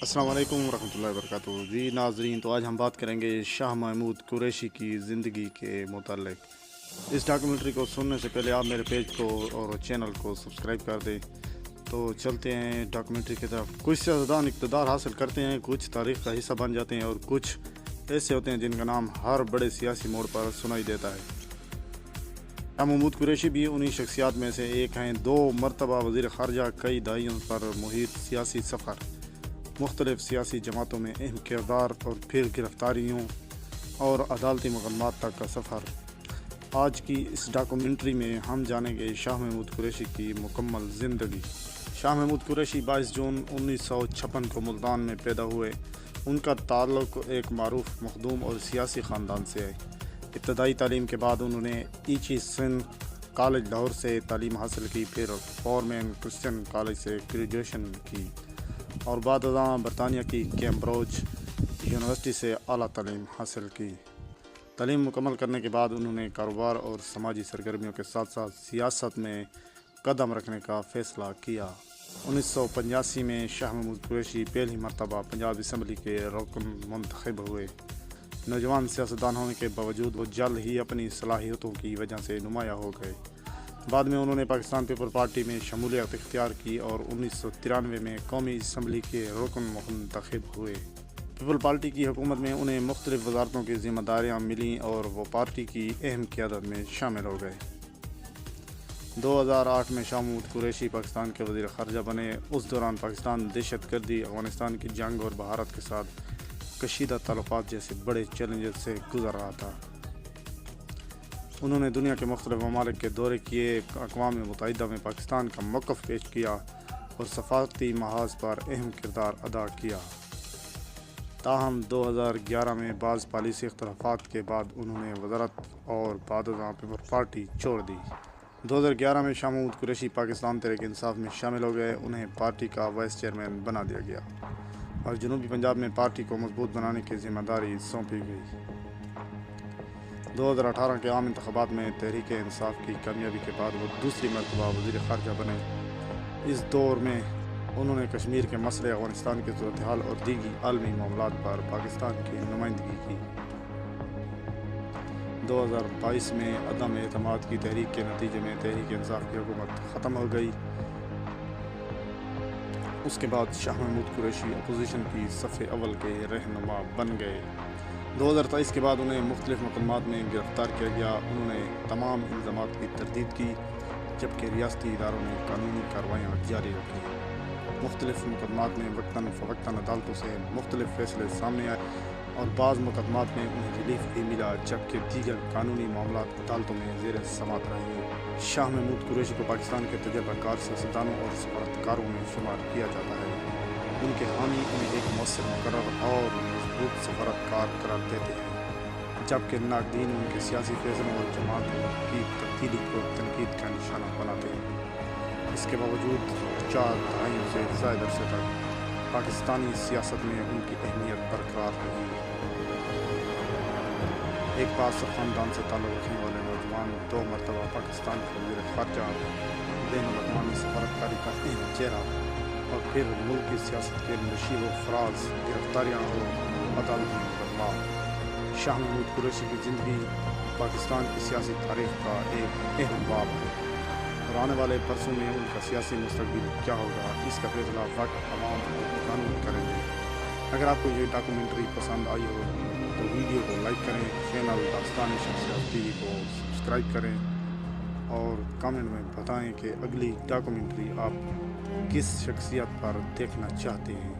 अस्सलाम वालेकुम रहमतुल्लाहि वबरकातुहू। जी नाज़रीन, तो आज हम बात करेंगे शाह महमूद कुरैशी की ज़िंदगी के मुताल्लिक़। इस डॉक्यूमेंट्री को सुनने से पहले आप मेरे पेज को और चैनल को सब्सक्राइब कर दें। तो चलते हैं डॉक्यूमेंट्री की तरफ। कुछ सियासतदान इक़्तिदार हासिल करते हैं, कुछ तारीख़ का हिस्सा बन जाते हैं और कुछ ऐसे होते हैं जिनका नाम हर बड़े सियासी मोड़ पर सुनाई देता है। शाह महमूद कुरैशी भी उन्हीं शख्सियात में से एक हैं। 2 मरतबा वज़ीर ख़ारजा, कई दहाइयों पर मुहित सियासी सफ़र, मुख्तलिफ सियासी जमातों में अहम किरदार और फिर गिरफ्तारियों और अदालती मुकदमात तक का सफ़र। आज की इस डॉक्यूमेंट्री में हम जानेंगे शाह महमूद कुरैशी की मुकम्मल ज़िंदगी। शाह महमूद कुरैशी 22 जून 1956 को मुल्तान में पैदा हुए। उनका ताल्लुक़ एक मारूफ, मखदूम और सियासी ख़ानदान से है। इब्तदाई तालीम के बाद उन्होंने ईची सिंध कॉलेज लाहौर से तालीम हासिल की, फिर फॉरमैन क्रिश्चियन कॉलेज से ग्रेजुएशन की और बाद बरतानिया की कैम्ब्रिज यूनिवर्सिटी से आला तालीम हासिल की। तालीम मुकम्मल करने के बाद उन्होंने कारोबार और समाजी सरगर्मियों के साथ साथ सियासत में कदम रखने का फ़ैसला किया। 1985 में शाह महमूद कुरैशी पहली मरतबा पंजाब असम्बली के रुकन मुंतखब हुए। नौजवान सियासतदान होने के बावजूद वो जल्द ही अपनी सलाहियतों की वजह से नुमायाँ हो गए। बाद में उन्होंने पाकिस्तान पीपल पार्टी में शमूलियत इख्तियार की और 1993 में कौमी असम्बली के रुकन मुंतखब हुए। पीपल पार्टी की हुकूमत में उन्हें मुख्तलिफ वजारतों की ज़िम्मेदारियाँ मिलीं और वो पार्टी की अहम क़यादत में शामिल हो गए। 2008 में शाह महमूद कुरैशी पाकिस्तान के वज़ीर ख़ारजा बने। उस दौरान पाकिस्तान दहशतगर्दी, अफ़गानिस्तान की जंग और भारत के साथ कशीदा ताल्लुक़ात जैसे बड़े चैलेंजेस से गुज़र रहा था। उन्होंने दुनिया के मुख्तलिफ ममालिक के दौरे किए, अक़वाम मुत्तहिदा में पाकिस्तान का मौक़िफ़ पेश किया और सफ़ारती महाज पर अहम किरदार अदा किया। ताहम 2011 में बाज़ पॉलिसी इख्तिलाफ़ात के बाद उन्होंने वज़ारत और बाद पीपल पार्टी छोड़ दी। 2011 में शाह महमूद कुरैशी पाकिस्तान तहरीक इंसाफ में शामिल हो गए। उन्हें पार्टी का वाइस चेयरमैन बना दिया गया और जनूबी पंजाब में पार्टी को मजबूत बनाने की ज़िम्मेदारी सौंपी गई। 2018 के आम इंतख़ाबात में तहरीक इंसाफ की कामयाबी के बाद वो दूसरी मरतबा वज़ीर ख़ारजा बने। इस दौर में उन्होंने कश्मीर के मसले, अफ़गानिस्तान की सूरत हाल और दीगी आलमी मामलात पर पाकिस्तान की नुमाइंदगी की। 2022 में अदम एतमाद की तहरीक के नतीजे में तहरीक इंसाफ की हुकूमत ख़त्म हो गई। उसके बाद शाह महमूद कुरैशी अपोजिशन की सफ़े अव्वल के रहनुमा बन गए। 2023 के बाद उन्हें मुख्तलिफ मुकदमात में गिरफ़्तार किया गया। उन्होंने तमाम इल्ज़ामात की तरदीद की, जबकि रियासती इदारों ने कानूनी कार्रवाइयाँ जारी रखी। मुख्तलिफ मुकदमात में वक्तन फ़वक्तन अदालतों से मुख्तलिफ फ़ैसले सामने आए और बाज़ मुकदमात में उन्हें रिलीफ भी मिला, जबकि दीगर कानूनी मामलात अदालतों में ज़ेर समाअत रहे। शाह महमूद कुरैशी को पाकिस्तान के तजर्बाकार सियासतदानों और सफारतकारों में शुमार किया जाता है। उनके हामी उन्हें एक मौसर मुकर्रर और मजबूत सफारतकार करार देते हैं, जबकि नाक़दीन उनके सियासी फैसलों और जमातों की तब्दीली को तनकीद का निशाना बनाते हैं। इसके बावजूद 4 दहाइयों से ज़्यादा अरसे तक पाकिस्तानी सियासत में उनकी अहमियत बरकरार रही। एक बासर ख़ानदान से ताल्लुक़ रखने वाले नौजवान 2 मरतबा पाकिस्तान के वज़ीर ख़ारजा, बैनुल-अक़वामी सफारतकारी का अहम चेहरा और फिर मुल्क की सियासत के नशीब व फराज, गिरफ्तारियाँ और अदालती मुकदमा। शाह महमूद कुरैशी की ज़िंदगी पाकिस्तान की सियासी तारीख़ का एक अहम बाब है और आने वाले बरसों में उनका सियासी मुस्तक़बिल क्या होगा, इसका फैसला वक्त, अवाम और कानून करेंगे। अगर आपको ये डॉक्यूमेंट्री पसंद आई हो तो वीडियो को लाइक करें, चैनल दास्तान शख्सियत टीवी को सब्सक्राइब करें और कमेंट में बताएं कि अगली डॉक्यूमेंट्री आप किस शख्सियत पर देखना चाहते हैं।